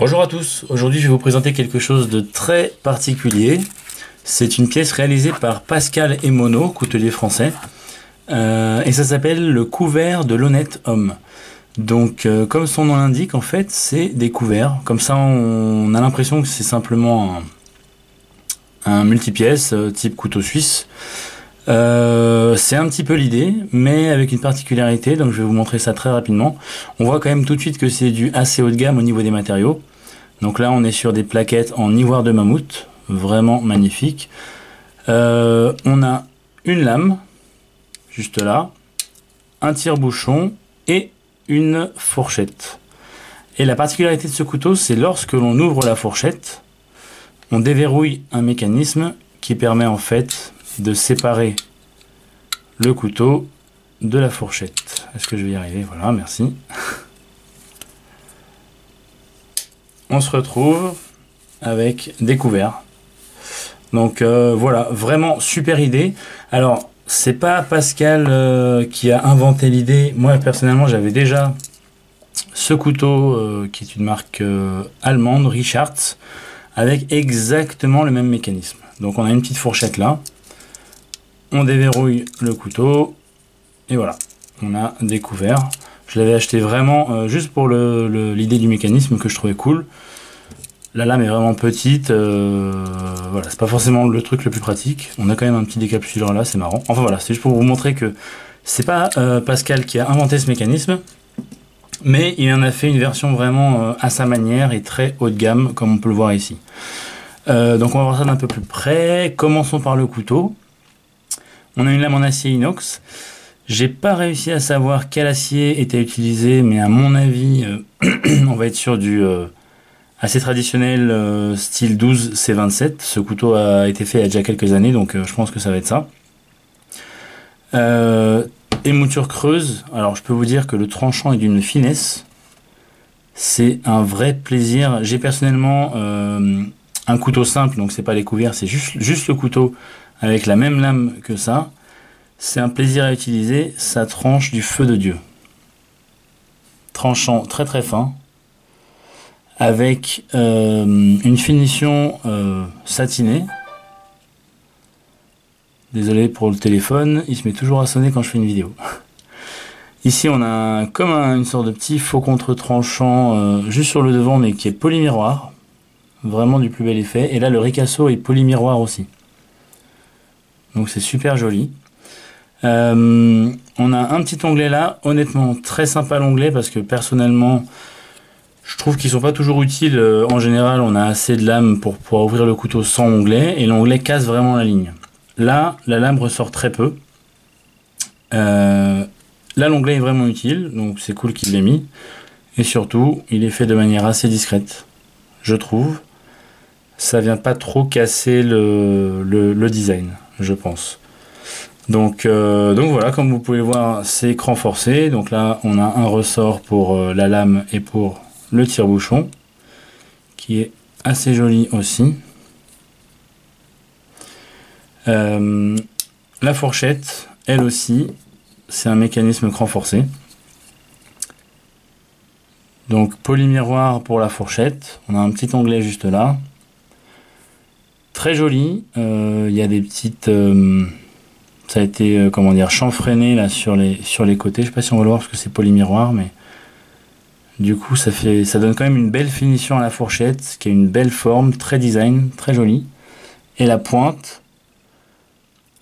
Bonjour à tous, aujourd'hui je vais vous présenter quelque chose de très particulier. C'est une pièce réalisée par Pascal et Mono, coutelier français, et ça s'appelle le couvert de l'honnête homme. Donc comme son nom l'indique, en fait c'est des couverts, comme ça on a l'impression que c'est simplement un multipièce type couteau suisse. C'est un petit peu l'idée, mais avec une particularité, donc je vais vous montrer ça très rapidement. On voit quand même tout de suite que c'est du assez haut de gamme au niveau des matériaux. Donc là on est sur des plaquettes en ivoire de mammouth, vraiment magnifique. On a une lame, juste là, un tire-bouchon et une fourchette. Et la particularité de ce couteau, c'est lorsque l'on ouvre la fourchette, on déverrouille un mécanisme qui permet en fait de séparer le couteau de la fourchette. Est-ce que je vais y arriver? Voilà, merci. On se retrouve avec des couverts. Donc voilà, vraiment super idée. Alors, c'est pas Pascal qui a inventé l'idée. Moi, personnellement, j'avais déjà ce couteau qui est une marque allemande, Richards, avec exactement le même mécanisme. Donc, on a une petite fourchette là. On déverrouille le couteau. Et voilà, on a des couverts. Je l'avais acheté vraiment juste pour l'idée du mécanisme que je trouvais cool. La lame est vraiment petite, voilà, c'est pas forcément le truc le plus pratique. On a quand même un petit décapsuleur là, c'est marrant. Enfin voilà, c'est juste pour vous montrer que c'est pas Pascal qui a inventé ce mécanisme, mais il en a fait une version vraiment à sa manière et très haut de gamme, comme on peut le voir ici. Donc on va voir ça d'un peu plus près. Commençons par le couteau. On a une lame en acier inox. J'ai pas réussi à savoir quel acier était utilisé, mais à mon avis, on va être sur du assez traditionnel style 12 C27. Ce couteau a été fait il y a déjà quelques années, donc je pense que ça va être ça. Émouture creuse. Alors je peux vous dire que le tranchant est d'une finesse. C'est un vrai plaisir. J'ai personnellement un couteau simple, donc c'est pas les couverts, c'est juste le couteau avec la même lame que ça. C'est un plaisir à utiliser, ça tranche du feu de Dieu. Tranchant très très fin, avec une finition satinée. Désolé pour le téléphone, il se met toujours à sonner quand je fais une vidéo. Ici on a comme une sorte de petit faux contre-tranchant juste sur le devant, mais qui est polymiroir. Vraiment du plus bel effet. Et là le ricasso est polymiroir aussi. Donc c'est super joli. On a un petit onglet là, honnêtement très sympa l'onglet, parce que personnellement je trouve qu'ils sont pas toujours utiles. En général on a assez de lames pour pouvoir ouvrir le couteau sans onglet, et l'onglet casse vraiment la ligne. Là la lame ressort très peu. Là l'onglet est vraiment utile, donc c'est cool qu'il l'ait mis, et surtout il est fait de manière assez discrète, je trouve. Ça vient pas trop casser le design, je pense. Donc voilà, comme vous pouvez le voir, c'est écran forcé. Donc là, on a un ressort pour la lame et pour le tire-bouchon, qui est assez joli aussi. La fourchette, elle aussi, c'est un mécanisme écran forcé. Donc polymiroir pour la fourchette. On a un petit onglet juste là. Très joli. Il y a des petites... ça a été, comment dire, chanfreiné là sur les côtés. Je sais pas si on va le voir parce que c'est polymiroir, mais du coup ça donne quand même une belle finition à la fourchette, qui a une belle forme, très design, très jolie. Et la pointe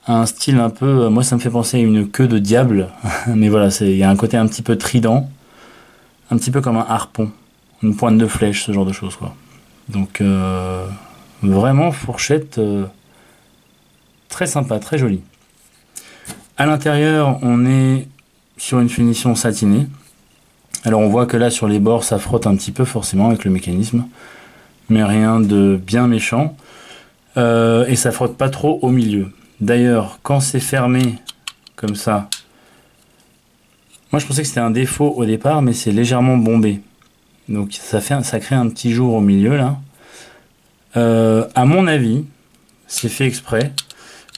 a un style un peu, moi ça me fait penser à une queue de diable, mais voilà, il y a un côté un petit peu trident, un petit peu comme un harpon, une pointe de flèche, ce genre de choses quoi. Donc vraiment fourchette très sympa, très jolie. À l'intérieur, on est sur une finition satinée. Alors on voit que là sur les bords ça frotte un petit peu forcément avec le mécanisme, mais rien de bien méchant. Et ça frotte pas trop au milieu. D'ailleurs, quand c'est fermé comme ça, moi je pensais que c'était un défaut au départ, mais c'est légèrement bombé. Donc ça crée un petit jour au milieu là. À mon avis, c'est fait exprès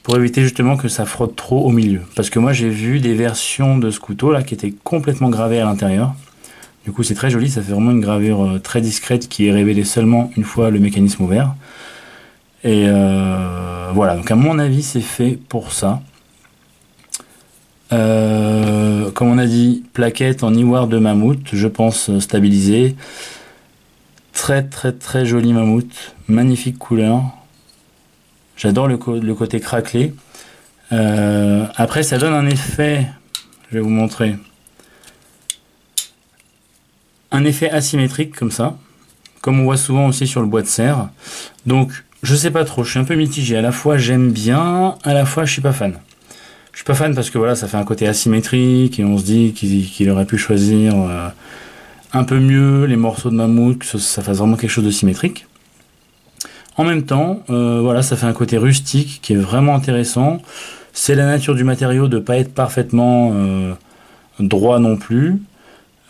pour éviter justement que ça frotte trop au milieu. Parce que moi j'ai vu des versions de ce couteau là qui étaient complètement gravées à l'intérieur. Du coup, c'est très joli, ça fait vraiment une gravure très discrète qui est révélée seulement une fois le mécanisme ouvert. Et voilà, donc à mon avis, c'est fait pour ça. Comme on a dit, plaquette en ivoire de mammouth, je pense stabilisée. Très très très joli mammouth, magnifique couleur. J'adore le côté craquelé. Après, ça donne un effet, je vais vous montrer, un effet asymétrique comme ça, comme on voit souvent aussi sur le bois de serre. Donc, je sais pas trop, je suis un peu mitigé. À la fois, j'aime bien, à la fois, je suis pas fan. Je suis pas fan parce que voilà, ça fait un côté asymétrique et on se dit qu'il aurait pu choisir un peu mieux les morceaux de mammouth, que ça fasse vraiment quelque chose de symétrique. En même temps, voilà, ça fait un côté rustique qui est vraiment intéressant. C'est la nature du matériau de pas être parfaitement droit non plus.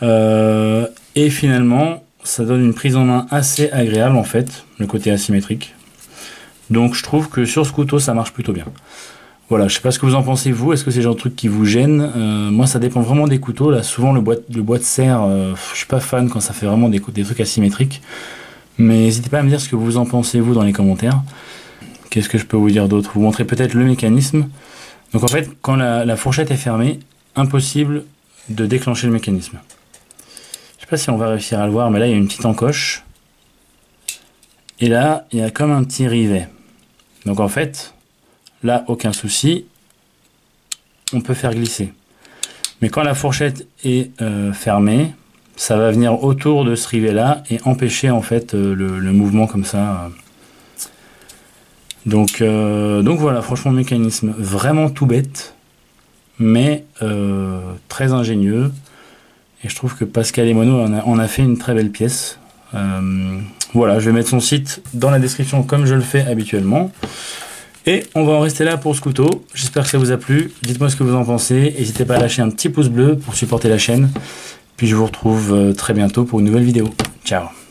Et finalement, ça donne une prise en main assez agréable en fait, le côté asymétrique. Donc je trouve que sur ce couteau, ça marche plutôt bien. Voilà, je sais pas ce que vous en pensez vous, est-ce que c'est le genre de truc qui vous gêne? Moi ça dépend vraiment des couteaux, là souvent le bois de serre, je suis pas fan quand ça fait vraiment des trucs asymétriques. Mais n'hésitez pas à me dire ce que vous en pensez vous dans les commentaires. Qu'est-ce que je peux vous dire d'autre? Vous montrer peut-être le mécanisme. Donc en fait, quand la fourchette est fermée, impossible de déclencher le mécanisme. Je sais pas si on va réussir à le voir, mais là il y a une petite encoche. Et là, il y a comme un petit rivet. Donc en fait, là, aucun souci, on peut faire glisser. Mais quand la fourchette est fermée, ça va venir autour de ce rivet-là et empêcher en fait le mouvement comme ça. Donc voilà, franchement, mécanisme vraiment tout bête, mais très ingénieux. Et je trouve que Pascal Emono en a fait une très belle pièce. Voilà, je vais mettre son site dans la description comme je le fais habituellement. Et on va en rester là pour ce couteau. J'espère que ça vous a plu. Dites-moi ce que vous en pensez. N'hésitez pas à lâcher un petit pouce bleu pour supporter la chaîne. Puis je vous retrouve très bientôt pour une nouvelle vidéo. Ciao!